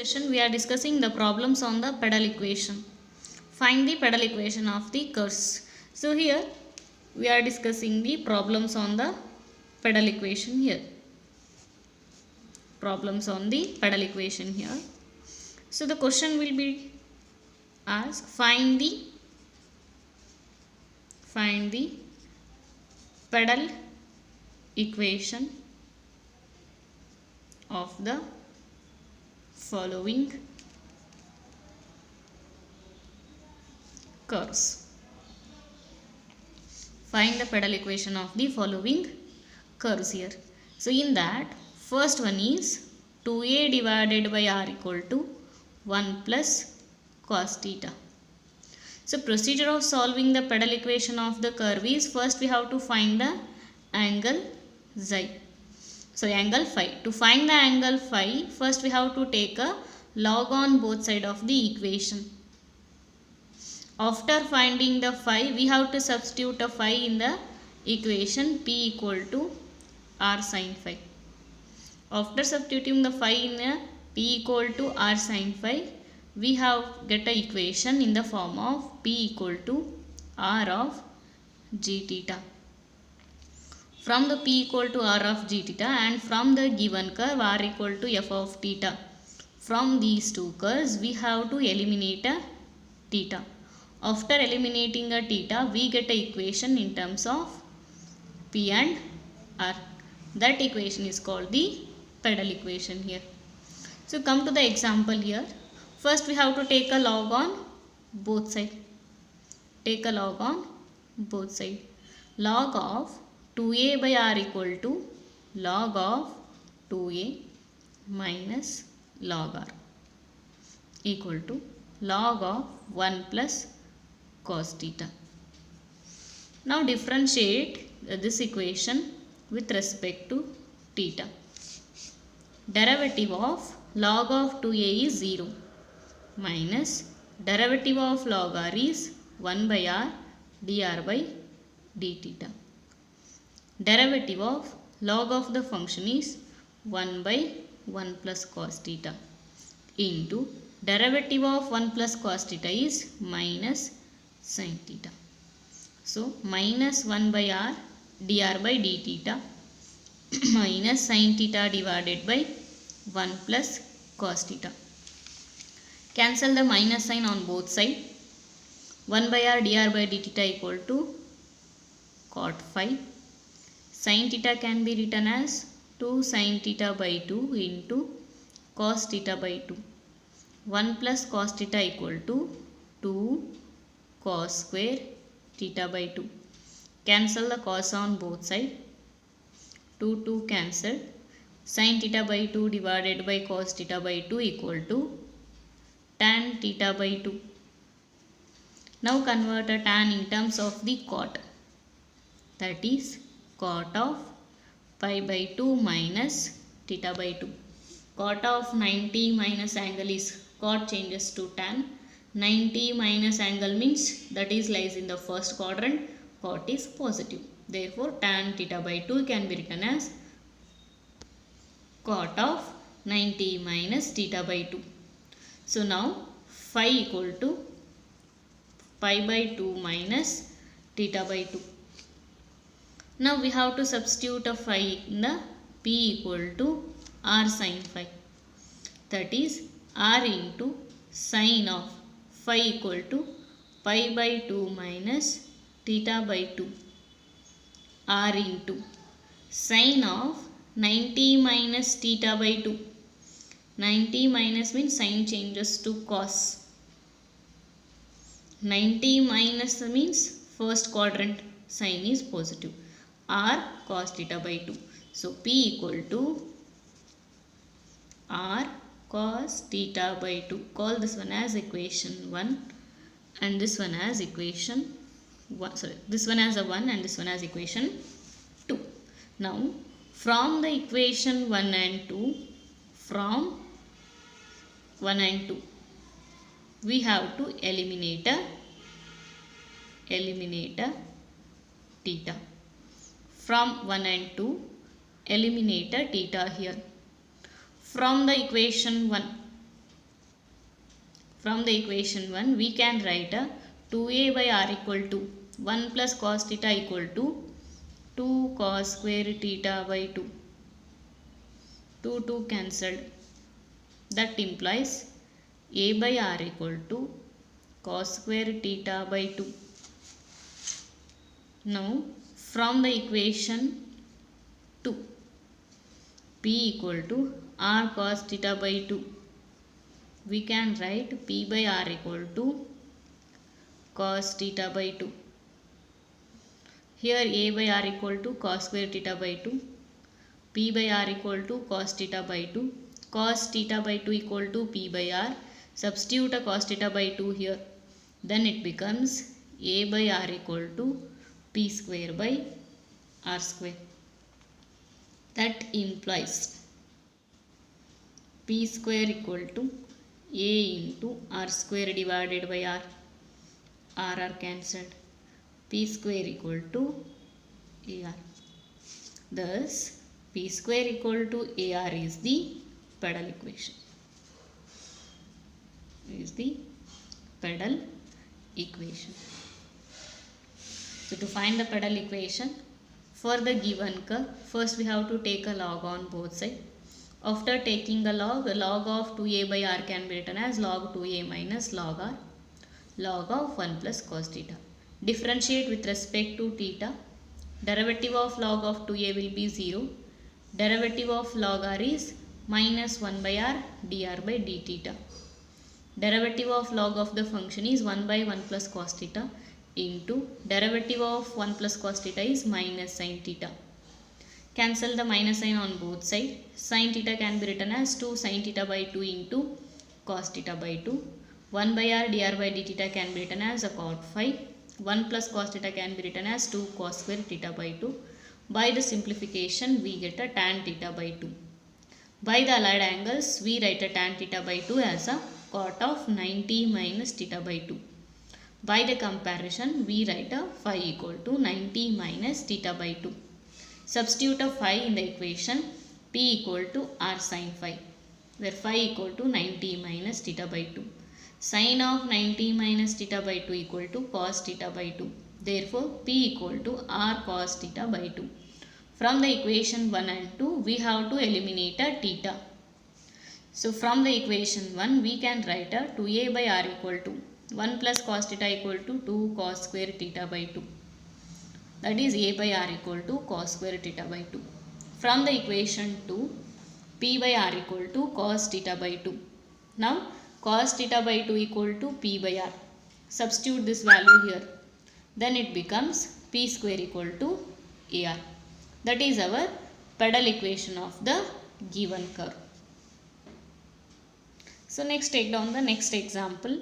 Session we are discussing the problems on the pedal equation. Find the pedal equation of the curves. So here we are discussing the problems on the pedal equation here. Problems on the pedal equation here. So the question will be asked, find the pedal equation of the following curves. Find the pedal equation of the following curves here. So in that, first one is 2a divided by r equal to 1 plus cos theta. So procedure of solving the pedal equation of the curve is, first we have to find the angle xi. So angle phi. To find the angle phi, first we have to take a log on both sides of the equation. After finding the phi, we have to substitute a phi in the equation p equal to r sin phi. After substituting the phi in a p equal to r sin phi, we have get a equation in the form of p equal to r of g theta. From the p equal to r of g theta and from the given curve r equal to f of theta. From these two curves, we have to eliminate a theta. After eliminating a theta, we get a equation in terms of p and r. That equation is called the pedal equation here. So come to the example here. First we have to take a log on both sides. Take a log on both sides. Log of 2a by r equal to log of 2a minus log r equal to log of 1 plus cos theta. Now differentiate this equation with respect to theta. Derivative of log of 2a is 0 minus derivative of log r is 1 by r dr by d theta. Derivative of log of the function is 1 by 1 plus cos theta into derivative of 1 plus cos theta is minus sin theta. So minus 1 by r dr by d theta minus sin theta divided by 1 plus cos theta. Cancel the minus sign on both sides. 1 by r dr by d theta equal to cot phi. Sin theta can be written as 2 sin theta by 2 into cos theta by 2. 1 plus cos theta equal to 2 cos square theta by 2. Cancel the cos on both sides. 2 cancelled. Sin theta by 2 divided by cos theta by 2 equal to tan theta by 2. Now convert a tan in terms of the cot. That is cot of pi by 2 minus theta by 2. Cot of 90 minus angle is cot changes to tan. 90 minus angle means that is lies in the first quadrant. Cot is positive. Therefore tan theta by 2 can be written as cot of 90 minus theta by 2. So now phi equal to pi by 2 minus theta by 2. Now we have to substitute a phi in the p equal to r sin phi. That is r into sin of phi equal to pi by 2 minus theta by 2. R into sin of 90 minus theta by 2. 90 minus means sin changes to cos. 90 minus means first quadrant sin is positive. R cos theta by 2. So P equal to R cos theta by 2. Call this one as equation 1 and this one as equation 1. Sorry, this one as a 1 and this one as equation 2. Now from the equation 1 and 2, from 1 and 2, we have to eliminate a theta. From 1 and 2, eliminate a theta here. From the equation 1, from the equation 1 we can write a 2a by r equal to 1 plus cos theta equal to 2 cos square theta by 2. 2 cancelled. That implies a by r equal to cos square theta by 2. Now from the equation 2 p equal to r cos theta by 2, we can write p by r equal to cos theta by 2. Here a by r equal to cos square theta by 2, p by r equal to cos theta by 2, cos theta by 2 equal to p by r. Substitute a cos theta by 2 here, then it becomes a by r equal to p square by r square. That implies p square equal to a into r square divided by r. R are cancelled. P square equal to AR. Thus, P square equal to AR is the pedal equation. So, to find the pedal equation, for the given curve, first we have to take a log on both sides. After taking a log of 2a by r can be written as log 2a minus log r, log of 1 plus cos theta. Differentiate with respect to theta. Derivative of log of 2a will be 0. Derivative of log r is minus 1 by r dr by d theta. Derivative of log of the function is 1 by 1 plus cos theta into derivative of 1 plus cos theta is minus sin theta. Cancel the minus sign on both sides. Sin theta can be written as 2 sin theta by 2 into cos theta by 2. 1 by r dr by d theta can be written as a cot phi. 1 plus cos theta can be written as 2 cos square theta by 2. By the simplification, we get a tan theta by 2. By the allied angles, we write a tan theta by 2 as a cot of 90 minus theta by 2. By the comparison, we write a phi equal to 90 minus theta by 2. Substitute a phi in the equation p equal to r sin phi, where phi equal to 90 minus theta by 2. Sin of 90 minus theta by 2 equal to cos theta by 2. Therefore, p equal to r cos theta by 2. From the equation 1 and 2, we have to eliminate a theta. So, from the equation 1, we can write a 2a by r equal to 1 plus cos theta equal to 2 cos square theta by 2. That is a by r equal to cos square theta by 2. From the equation 2, p by r equal to cos theta by 2. Now, cos theta by 2 equal to p by r. Substitute this value here. Then it becomes p square equal to ar. That is our pedal equation of the given curve. So next, take down the next example.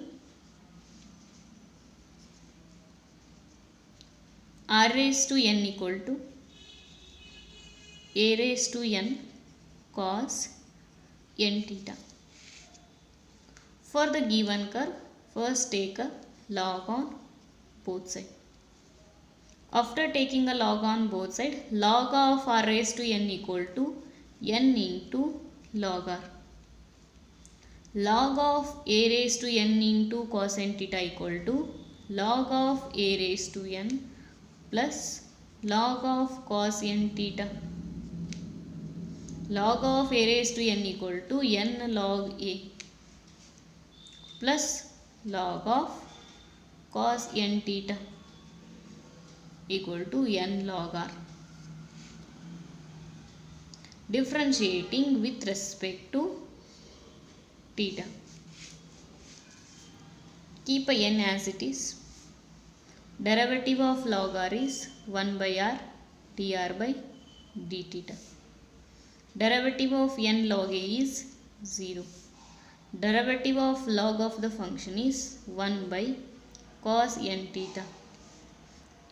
R raised to n equal to a raised to n cos n theta. For the given curve, first take a log on both sides. After taking a log on both sides, log of r raised to n equal to n into log r. Log of a raised to n into cos n theta equal to log of a raised to n plus log of cos n theta. Log of a raised to n equal to n log a plus log of cos n theta equal to n log r. Differentiating with respect to theta. Keep a n as it is. Derivative of log r is 1 by r dr by d theta. Derivative of n log a is 0. Derivative of log of the function is 1 by cos n theta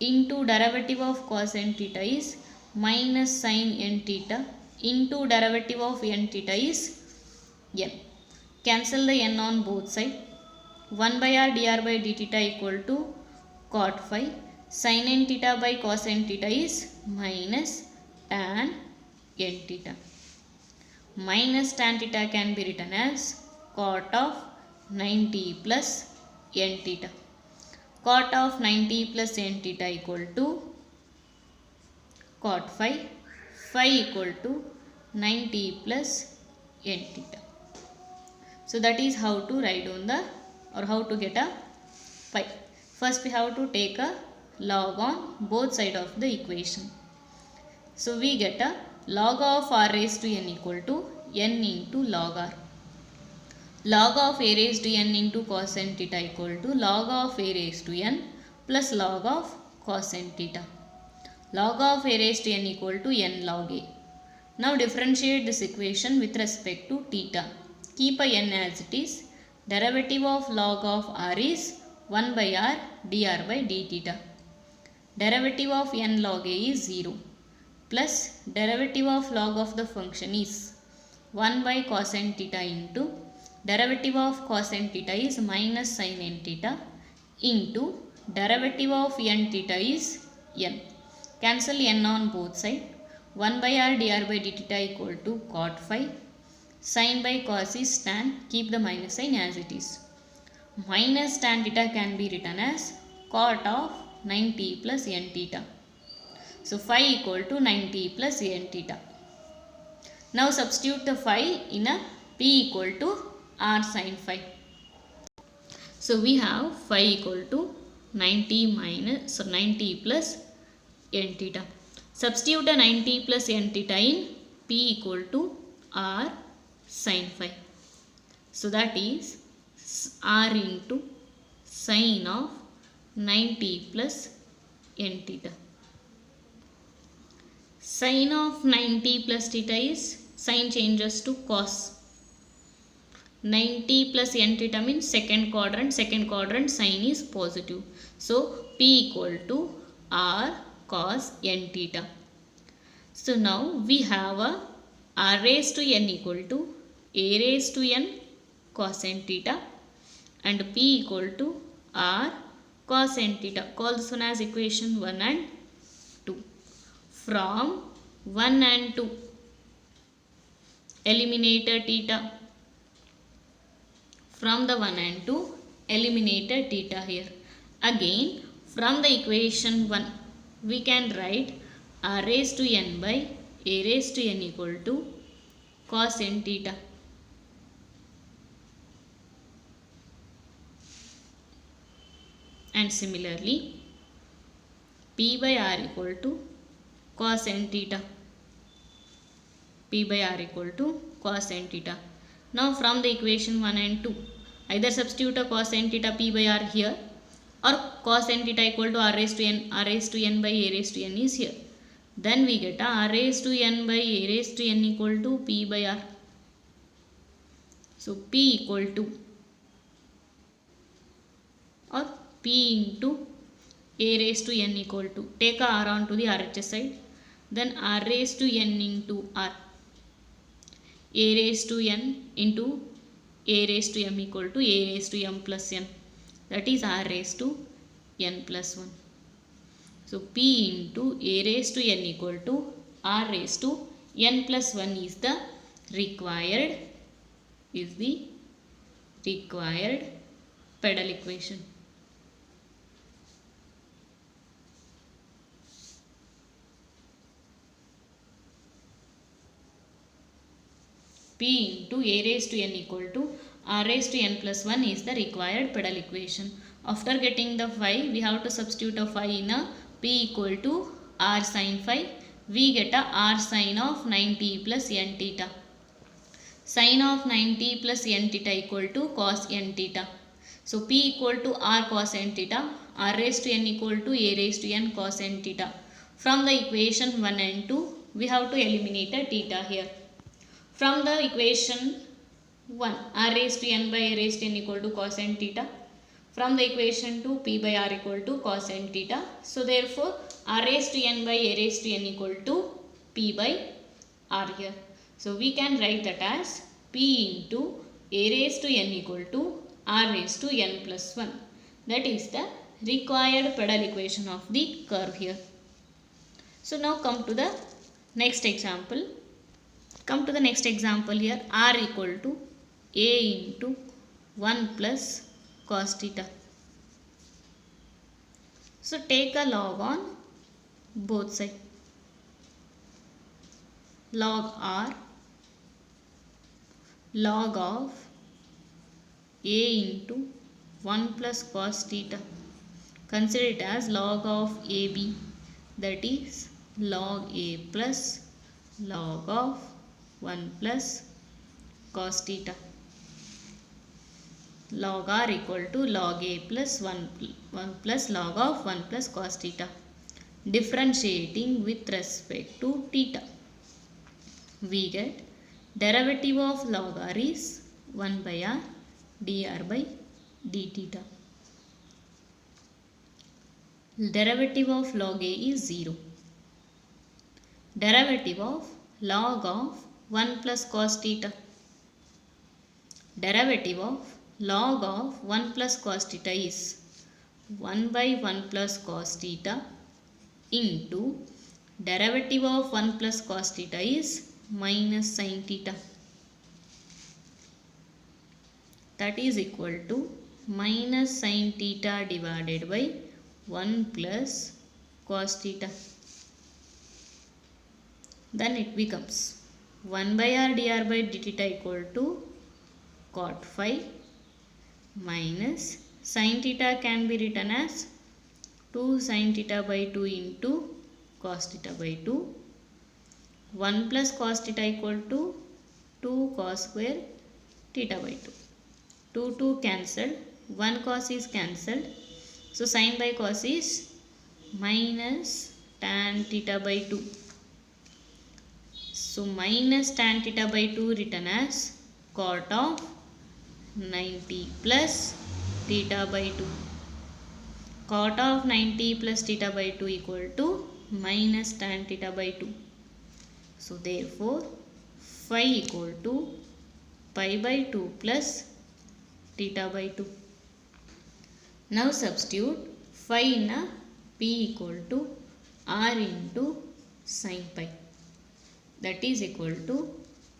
into derivative of cos n theta is minus sin n theta into derivative of n theta is n. Cancel the n on both sides. 1 by r dr by d theta equal to cot phi. Sin n theta by cos n theta is minus tan n theta. Minus tan theta can be written as cot of 90 plus n theta. Cot of 90 plus n theta equal to cot phi. Phi equal to 90 plus n theta. So that is how to write on the, or how to get a phi. First we have to take a log on both sides of the equation. So we get a log of r raised to n equal to n into log r. Log of a raised to n into cos n theta equal to log of a raised to n plus log of cos n theta. Log of a raised to n equal to n log a. Now differentiate this equation with respect to theta. Keep a n as it is. Derivative of log of r is 1 by r dr by d theta. Derivative of n log a is 0. Plus derivative of log of the function is 1 by cos n theta into derivative of cos n theta is minus sin n theta into derivative of n theta is n. Cancel n on both sides. 1 by r dr by d theta equal to cot phi. Sin by cos is tan. Keep the minus sign as it is. Minus tan theta can be written as cot of 90 plus n theta. So phi equal to 90 plus n theta. Now substitute the phi in a p equal to r sin phi. So we have phi equal to 90 plus n theta. Substitute the 90 plus n theta in p equal to r sin phi. So that is r into sin of 90 plus n theta. Sin of 90 plus theta is, sin changes to cos. 90 plus n theta means second quadrant sin is positive. So p equal to r cos n theta. So now we have a r raised to n equal to a raised to n cos n theta and p equal to r cos n theta. Call this one as equation 1 and 2. From 1 and 2 eliminate theta. From the 1 and 2 eliminate theta here. Again from the equation 1 we can write r raised to n by a raised to n equal to cos n theta. And similarly p by r equal to cos n theta. P by r equal to cos n theta. Now from the equation 1 and 2 either substitute a cos n theta p by r here or cos n theta equal to r raised to n by a raised to n is here. Then we get a r raised to n by a raised to n equal to p by r. So p equal to or p into a raised to n equal to, take a r onto the RHS side, then r raised to n into r. A raised to n into a raised to m equal to a raised to m plus n. That is r raised to n plus 1. So p into a raised to n equal to r raised to n plus 1 is the required pedal equation. P into a raised to n equal to r raised to n plus 1 is the required pedal equation. After getting the phi, we have to substitute a phi in a p equal to r sin phi. We get a r sin of 90 plus n theta. Sin of 90 plus n theta equal to cos n theta. So p equal to r cos n theta, r raised to n equal to a raised to n cos n theta. From the equation 1 and 2, we have to eliminate a theta here. From the equation 1, r raised to n by a raised to n equal to cos n theta. From the equation 2, p by r equal to cos n theta. So therefore, r raised to n by a raised to n equal to p by r here. So we can write that as p into a raised to n equal to r raised to n plus 1. That is the required pedal equation of the curve here. So now come to the next example. Come to the next example here. R equal to a into 1 plus cos theta. So take a log on both sides. Log r log of a into 1 plus cos theta. Consider it as log of ab, that is log a plus log of 1 plus cos theta. Log r equal to log a plus 1 plus log of 1 plus cos theta. Differentiating with respect to theta, we get derivative of log r is 1 by r dr by d theta. Derivative of log a is 0. Derivative of log of 1 plus cos theta. Derivative of log of 1 plus cos theta is 1 by 1 plus cos theta into derivative of 1 plus cos theta is minus sin theta. That is equal to minus sin theta divided by 1 plus cos theta. Then it becomes 1 by r dr by d theta equal to cot phi minus sin theta can be written as 2 sin theta by 2 into cos theta by 2. 1 plus cos theta equal to 2 cos square theta by 2. 2 cancelled, 1 cos is cancelled. So sin by cos is minus tan theta by 2. So minus tan theta by 2 written as cot of 90 plus theta by 2. Cot of 90 plus theta by 2 equal to minus tan theta by 2. So therefore phi equal to pi by 2 plus theta by 2. Now substitute phi in a p equal to r into sin pi. That is equal to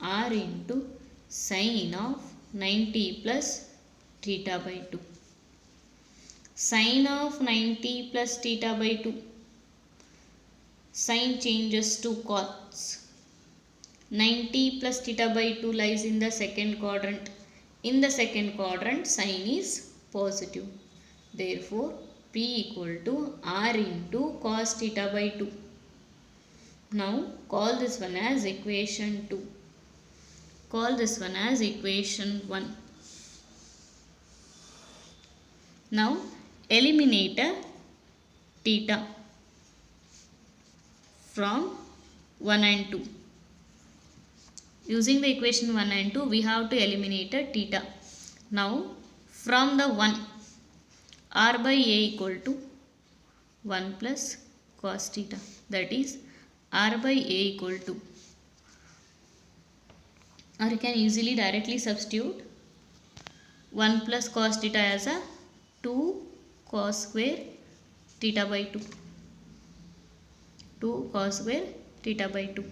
r into sin of 90 plus theta by 2. Sin of 90 plus theta by 2. Sin changes to cos. 90 plus theta by 2 lies in the second quadrant. In the second quadrant, sin is positive. Therefore, p equal to r into cos theta by 2. Now, call this one as equation 2. Call this one as equation 1. Now, eliminate theta from 1 and 2. Using the equation 1 and 2, we have to eliminate theta. Now, from the 1, r by a equal to 1 plus cos theta. That is, r by a equal to, or you can easily directly substitute 1 plus cos theta as a 2 cos square theta by 2. 2 cos square theta by 2.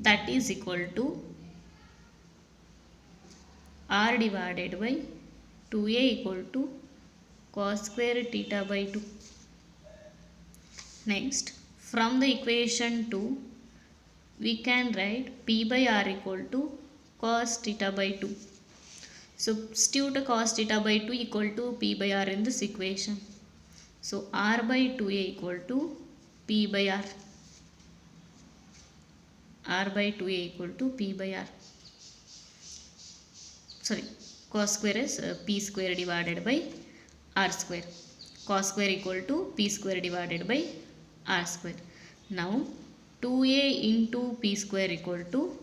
That is equal to r divided by 2a equal to cos square theta by 2. Next, from the equation 2, we can write p by r equal to cos theta by 2. Substitute cos theta by 2 equal to p by r in this equation. So r by 2a equal to p by r. R by 2a equal to p by r. Sorry, cos square is p square divided by r square. Cos square equal to p square divided by r square. Now 2a into p square equal to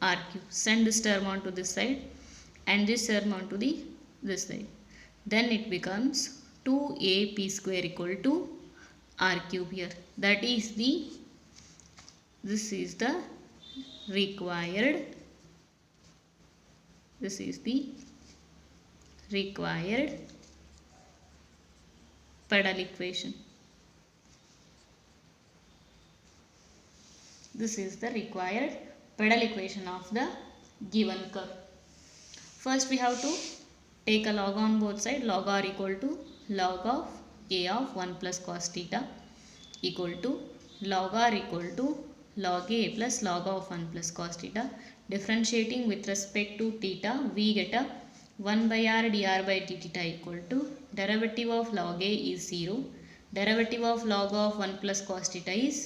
r cube. Send this term onto this side and this term onto this side. Then it becomes 2a p square equal to r cube here. That is this is the required pedal equation. This is the required pedal equation of the given curve. First we have to take a log on both sides. Log r equal to log of a of 1 plus cos theta equal to log r equal to log a plus log of 1 plus cos theta. Differentiating with respect to theta, we get a 1 by r dr by d theta equal to derivative of log a is 0. Derivative of log of 1 plus cos theta is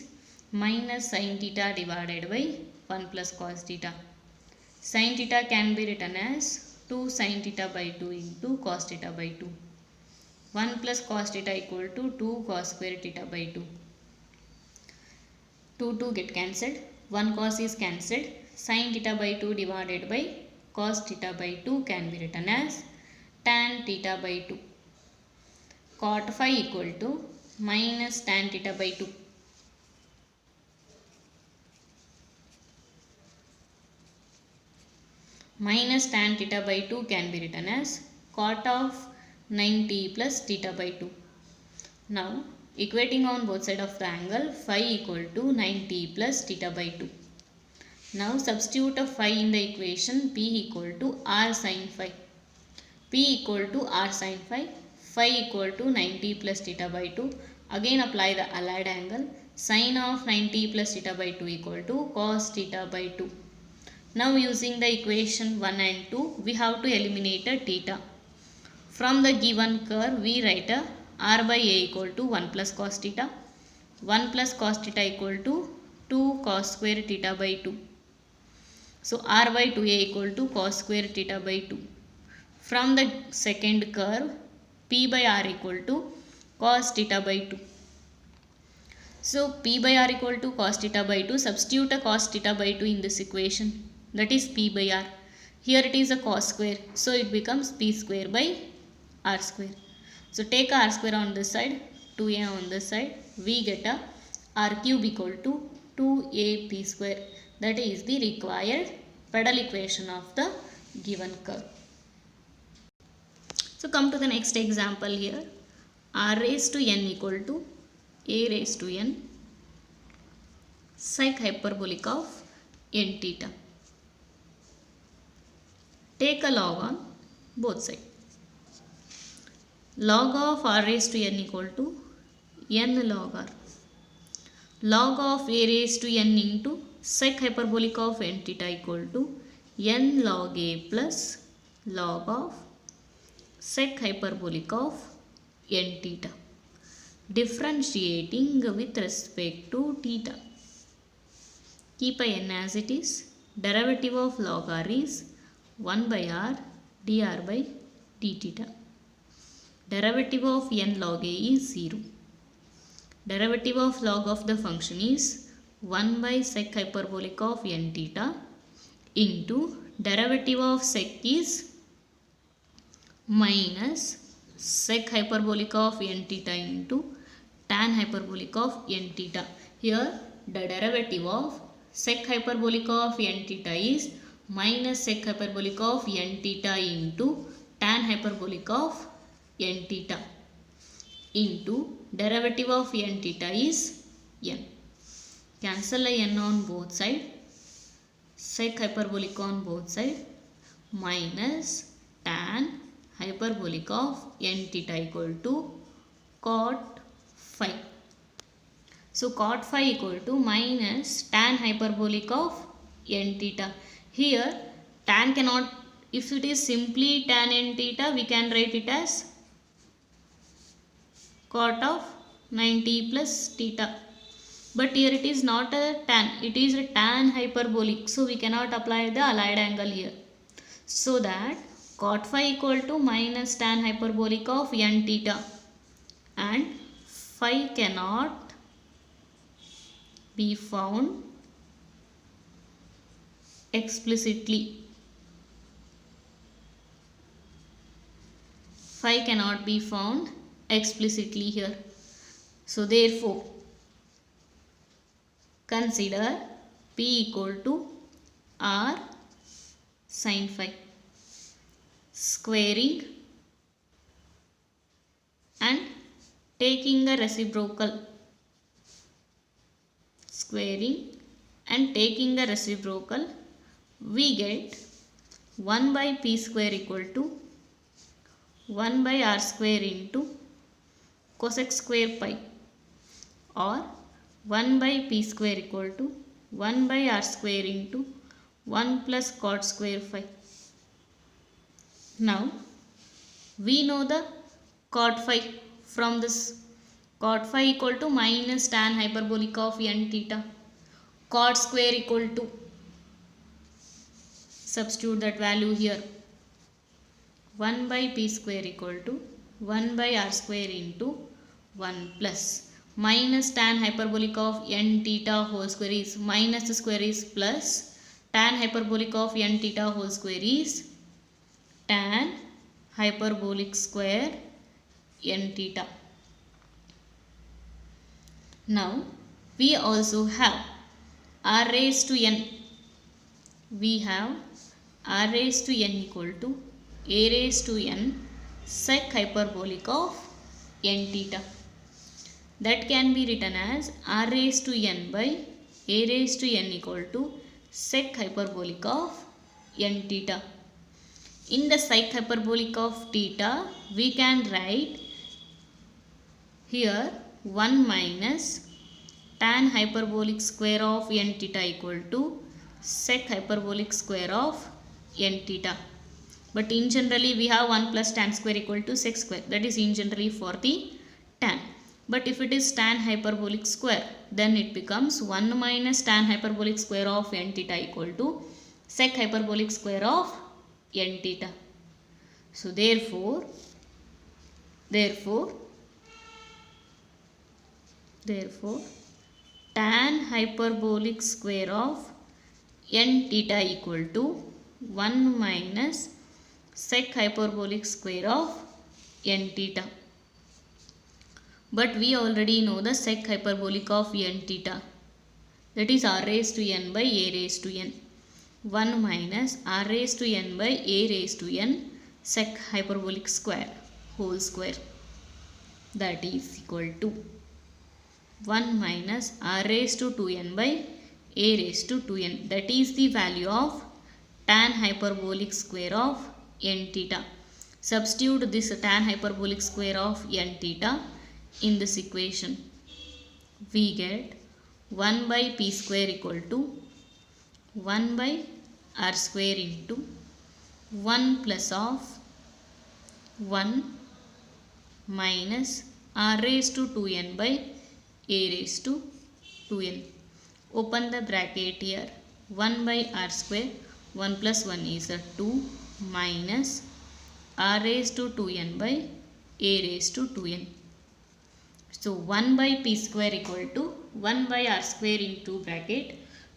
minus sin theta divided by 1 plus cos theta. Sin theta can be written as 2 sin theta by 2 into cos theta by 2. 1 plus cos theta equal to 2 cos square theta by 2. 2 get cancelled. 1 cos is cancelled. Sin theta by 2 divided by cos theta by 2 can be written as tan theta by 2. Cot phi equal to minus tan theta by 2. Minus tan theta by 2 can be written as cot of 90 plus theta by 2. Now equating on both sides of the angle, phi equal to 90 plus theta by 2. Now substitute a phi in the equation, p equal to r sin phi. P equal to r sin phi, phi equal to 90 plus theta by 2. Again apply the allied angle, sin of 90 plus theta by 2 equal to cos theta by 2. Now using the equation 1 and 2, we have to eliminate a theta. From the given curve, we write a r by a equal to 1 plus cos theta. 1 plus cos theta equal to 2 cos square theta by 2. So r by 2a equal to cos square theta by 2. From the second curve, p by r equal to cos theta by 2. So p by r equal to cos theta by 2. Substitute a cos theta by 2 in this equation. That is p by r. Here it is a cos square. So it becomes p square by r square. So take r square on this side, 2a on this side. We get a r cube equal to 2ap square. That is the required pedal equation of the given curve. So come to the next example here. R raised to n equal to a raised to n sec hyperbolic of n theta. Take a log on both sides. Log of r raised to n equal to n log r. Log of a raised to n into sec hyperbolic of n theta equal to n log a plus log of sec hyperbolic of n theta. Differentiating with respect to theta. Keep a n as it is. Derivative of log r is 1 by r dr by d theta. Derivative of n log a is 0. Derivative of log of the function is 1 by sec hyperbolic of n theta into derivative of sec is minus sec hyperbolic of n theta into tan hyperbolic of n theta. Here the derivative of sec hyperbolic of n theta is minus sec hyperbolic of n theta into tan hyperbolic of n theta into derivative of n theta is n. Cancel a n on both sides. Sec hyperbolic on both sides minus tan hyperbolic of n theta equal to cot phi. So cot phi equal to minus tan hyperbolic of n theta. Here tan cannot, if it is simply tan n theta, we can write it as cot of 90 plus theta. But here it is not a tan, it is a tan hyperbolic. So we cannot apply the allied angle here. So that cot phi equal to minus tan hyperbolic of n theta, and phi cannot be found explicitly. Phi cannot be found explicitly here. So therefore consider p equal to r sin phi. Squaring and taking a reciprocal. Squaring and taking a reciprocal, we get 1 by p square equal to 1 by r square into cosec square pi, or 1 by p square equal to 1 by r square into 1 plus cot square phi. Now we know the cot phi from this. Cot phi equal to minus tan hyperbolic of n theta. Cot square equal to, substitute that value here, 1 by p square equal to 1 by r square into 1 plus minus tan hyperbolic of n theta whole square is minus the square is plus tan hyperbolic of n theta whole square is tan hyperbolic square n theta. Now we also have r raised to n. We have r raised to n equal to a raised to n sec hyperbolic of n theta. That can be written as r raised to n by a raised to n equal to sec hyperbolic of n theta. In the sec hyperbolic of theta, we can write here 1 minus tan hyperbolic square of n theta equal to sec hyperbolic square of n theta. But in generally we have 1 plus tan square equal to sec square. That is in generally for the tan. But if it is tan hyperbolic square, then it becomes 1 minus tan hyperbolic square of n theta equal to sec hyperbolic square of n theta. So therefore tan hyperbolic square of n theta equal to 1 minus sec hyperbolic square of n theta. But we already know the sec hyperbolic of n theta, that is r raised to n by a raised to n. 1 minus r raised to n by a raised to n sec hyperbolic square whole square, that is equal to 1 minus r raised to 2n by a raised to 2n. That is the value of tan hyperbolic square of n theta. Substitute this tan hyperbolic square of n theta in this equation. We get 1 by p square equal to 1 by r square into 1 plus of 1 minus r raised to 2n by a raised to 2n. Open the bracket here. 1 by r square, 1 plus 1 is a 2 minus r raised to 2n by a raised to 2n. So 1 by p square equal to 1 by r square into bracket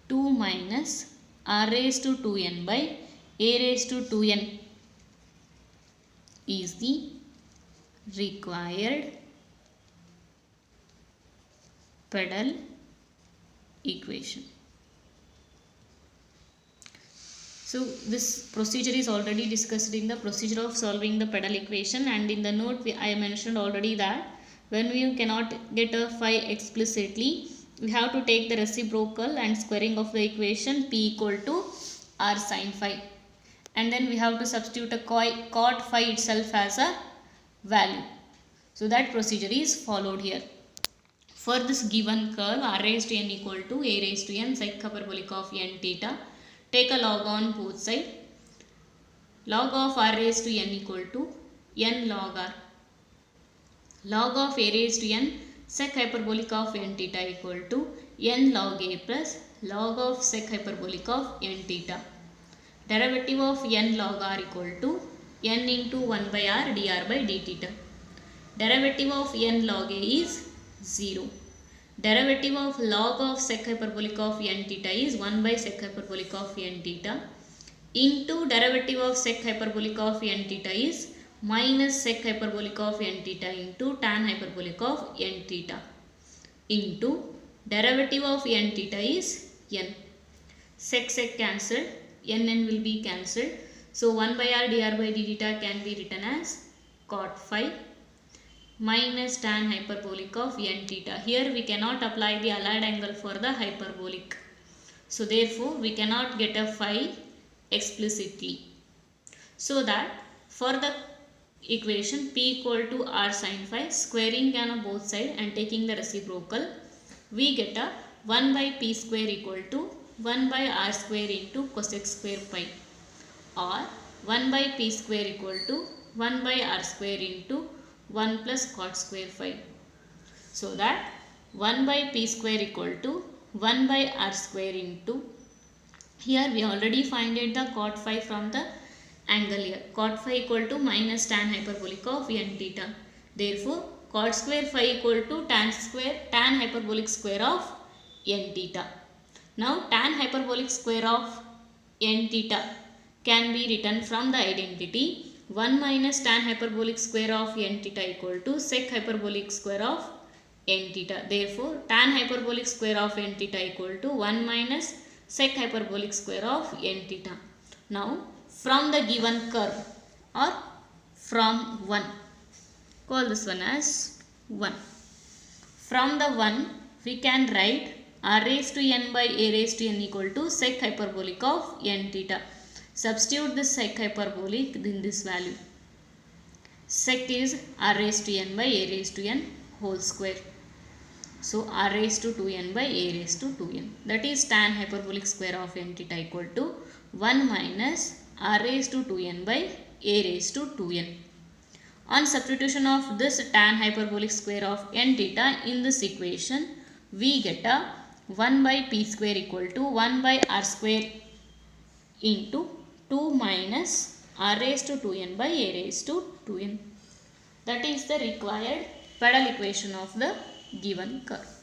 2 minus r raised to 2n by a raised to 2n is the required Padal equation. So this procedure is already discussed in the procedure of solving the Padal equation, and in the note I mentioned already that when we cannot get a phi explicitly, we have to take the reciprocal and squaring of the equation p equal to r sin phi, and then we have to substitute a cot phi itself as a value. So that procedure is followed here. For this given curve r raised to n equal to a raised to n sec hyperbolic of n theta, take a log on both sides. Log of r raised to n equal to n log r. Log of a raised to n sec hyperbolic of n theta equal to n log a plus log of sec hyperbolic of n theta. Derivative of n log r equal to n into 1 by r dr by d theta. Derivative of n log a is 0. Derivative of log of sec hyperbolic of n theta is 1 by sec hyperbolic of n theta into derivative of sec hyperbolic of n theta is minus sec hyperbolic of n theta into tan hyperbolic of n theta into derivative of n theta is n. Sec cancelled, n will be cancelled. So 1 by r dr by d theta can be written as cot phi minus tan hyperbolic of n theta. Here we cannot apply the allied angle for the hyperbolic. So therefore we cannot get a phi explicitly. So that for the equation p equal to r sin phi, squaring on both sides and taking the reciprocal, we get a 1 by p square equal to 1 by r square into cosec square phi, or 1 by p square equal to 1 by r square into 1 plus cot square phi. So that 1 by p square equal to 1 by r square into, here we already find it the cot phi from the angle here. Cot phi equal to minus tan hyperbolic of n theta. Therefore, cot square phi equal to tan hyperbolic square of n theta. Now, tan hyperbolic square of n theta can be written from the identity 1 minus tan hyperbolic square of n theta equal to sec hyperbolic square of n theta. Therefore, tan hyperbolic square of n theta equal to 1 minus sec hyperbolic square of n theta. Now, from the given curve or from 1, call this one as 1. From the 1, we can write r raised to n by a raised to n equal to sec hyperbolic of n theta. Substitute this sec hyperbolic in this value. Sec is r raised to n by a raised to n whole square. So, r raised to 2n by a raised to 2n. That is tan hyperbolic square of n theta equal to 1 minus r raised to 2n by a raised to 2n. On substitution of this tan hyperbolic square of n theta in this equation, we get a 1 by p square equal to 1 by r square into 2 minus r raised to 2n by a raised to 2n. That is the required pedal equation of the given curve.